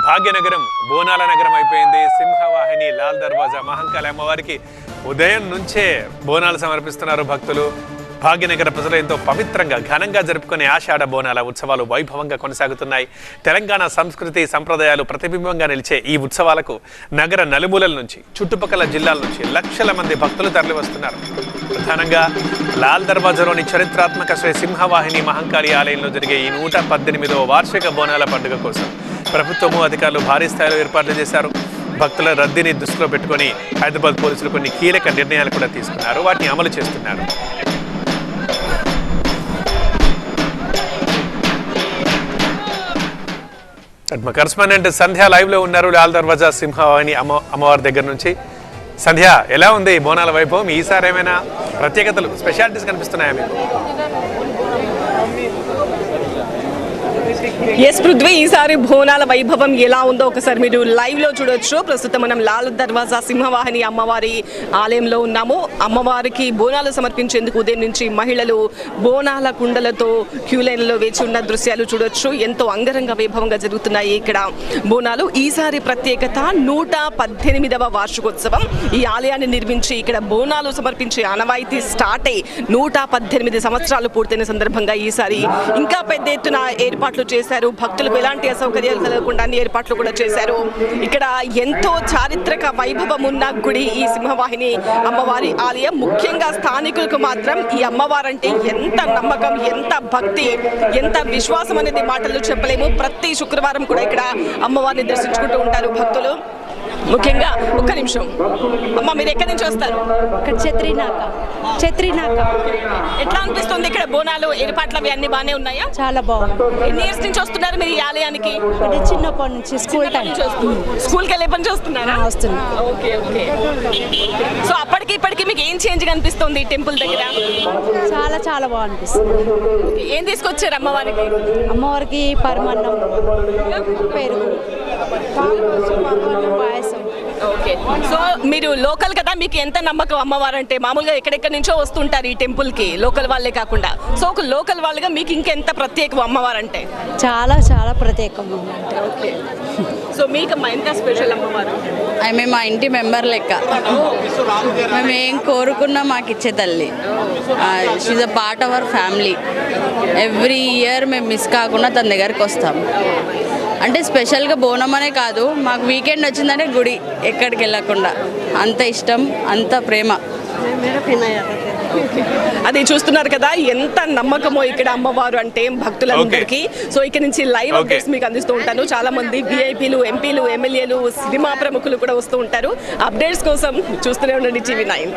భాగ్యనగరం బోనాల నగరం అయిపోయింది. సింహవాహిని లాల్ దర్వాజా మహంకాళి అమ్మవారికి ఉదయం నుంచే బోనాలు సమర్పిస్తున్నారు భక్తులు. భాగ్యనగర ప్రజలు ఎంతో పవిత్రంగా ఘనంగా జరుపుకునే ఆషాఢ బోనాల ఉత్సవాలు వైభవంగా కొనసాగుతున్నాయి. తెలంగాణ సంస్కృతి సంప్రదాయాలు ప్రతిబింబంగా నిలిచే ఈ ఉత్సవాలకు నగర నలుమూలల నుంచి చుట్టుపక్కల జిల్లాల నుంచి లక్షల మంది భక్తులు తరలివస్తున్నారు. ప్రధానంగా లాల్ దర్వాజాలోని చరిత్రాత్మక శ్రీ సింహవాహిని మహంకాళి ఆలయంలో జరిగే ఈ 118వ వార్షిక బోనాల పండుగ కోసం ప్రభుత్వము అధికారులు భారీ స్థాయిలో ఏర్పాట్లు చేశారు. భక్తుల రద్దీని దృష్టిలో పెట్టుకుని హైదరాబాద్ పోలీసులు కొన్ని కీలక నిర్ణయాలు కూడా తీసుకున్నారు. వాటిని అమలు చేస్తున్నారు. మా కరెస్పాండెంట్ సంధ్య లైవ్ లో ఉన్నారు లాల్ దర్వాజా సింహవాహిని అమ్మవారి దగ్గర నుంచి. సంధ్య, ఎలా ఉంది బోనాల వైభవం? ఈసారి ఏమైనా ప్రత్యేకతలు, స్పెషాలిటీస్ కనిపిస్తున్నాయా మీకు? ఎస్ పృథ్వీ, ఈసారి బోనాల వైభవం ఎలా ఉందో ఒకసారి మీరు లైవ్ లో చూడొచ్చు. ప్రస్తుతం మనం లాల్ దర్వాజా సింహవాహిని అమ్మవారి ఆలయంలో ఉన్నాము. అమ్మవారికి బోనాలు సమర్పించేందుకు ఉదయం నుంచి మహిళలు బోనాల కుండలతో క్యూ లైన్లో వేచి ఉన్న దృశ్యాలు చూడొచ్చు. ఎంతో అంగరంగ వైభవంగా జరుగుతున్నాయి ఇక్కడ బోనాలు. ఈసారి ప్రత్యేకత 118వ వార్షికోత్సవం. ఈ ఆలయాన్ని నిర్మించి ఇక్కడ బోనాలు సమర్పించే ఆనవాయితీ స్టార్ట్ అయ్యి 118 సంవత్సరాలు పూర్తయిన సందర్భంగా ఈసారి ఇంకా పెద్ద ఎత్తున ఏర్పాట్లు చేశారు. భక్తులకు ఎలాంటి అసౌకర్యాలు కలగకుండా అన్ని ఏర్పాట్లు కూడా చేశారు. ఇక్కడ ఎంతో చారిత్రక వైభవం ఉన్న గుడి ఈ సింహవాహిని అమ్మవారి ఆలయం. ముఖ్యంగా స్థానికులకు మాత్రం ఈ అమ్మవారంటే ఎంత నమ్మకం, ఎంత భక్తి, ఎంత విశ్వాసం అనేది మాటలు చెప్పలేము. ప్రతి శుక్రవారం కూడా ఇక్కడ అమ్మవారిని దర్శించుకుంటూ ఉంటారు భక్తులు. ముఖ్యంగా ఒక్క నిమిషం అమ్మ, మీరు ఎక్కడి నుంచి వస్తారు? ఇక్కడ చెత్రినాక. ఎట్లా అనిపిస్తుంది ఇక్కడ బోనాలు ఏర్పాట్లు అవి అన్ని బాగానే ఉన్నాయా? చాలా బాగుంది. ఎన్ని ఇయర్స్ నుంచి వస్తున్నారు మీరు ఈ ఆలయానికి? ఇది చిన్నప్పటి నుంచి స్కూల్ టైం. స్కూల్కి వెళ్ళే పని చూస్తున్నారా? వస్తుంది. Okay okay. సో అప్పటికి ఇప్పటికి మీకు ఏం చేంజ్ కనిపిస్తుంది ఈ టెంపుల్ దగ్గర? చాలా చాలా బాగా అనిపిస్తుంది. ఏం తీసుకొచ్చారు అమ్మవారికి? అమ్మవారికి పరమాన్నం, పెరుగు, పాయసం. ఓకే. సో మీరు లోకల్ కదా, మీకు ఎంత నమ్మకం అమ్మవారు అంటే? మామూలుగా ఎక్కడెక్కడి నుంచో వస్తుంటారు ఈ టెంపుల్ కి, లోకల్ వాళ్ళే కాకుండా. సో ఒక లోకల్ వాళ్ళుగా మీకు ఇంకెంత ప్రత్యేకం అమ్మవారు అంటే? చాలా చాలా ప్రత్యేకం. ఓకే. సో మీకు ఎంత స్పెషల్ అమ్మవారు? ఆమె మా ఇంటి మెంబర్ లెక్క. మేము ఏం కోరుకున్నా మాకు ఇచ్చే తల్లి. She's a part of our family. Every year మేము మిస్ కాకుండా తన దగ్గరికి వస్తాం. అంటే స్పెషల్గా బోనం అనే కాదు, మాకు వీకెండ్ వచ్చిందంటే గుడి ఎక్కడికి వెళ్ళకుండా. అంత ఇష్టం, అంత ప్రేమ. అది చూస్తున్నారు కదా ఎంత నమ్మకమో ఇక్కడ అమ్మవారు అంటే భక్తులందరికీ. సో ఇక్కడ నుంచి లైవ్ అప్డేట్స్ మీకు అందిస్తూ ఉంటాను. చాలా మంది విఐపీలు, ఎంపీలు, ఎమ్మెల్యేలు, సినిమా ప్రముఖులు కూడా వస్తూ ఉంటారు. అప్డేట్స్ కోసం చూస్తూనే ఉండండి TV9.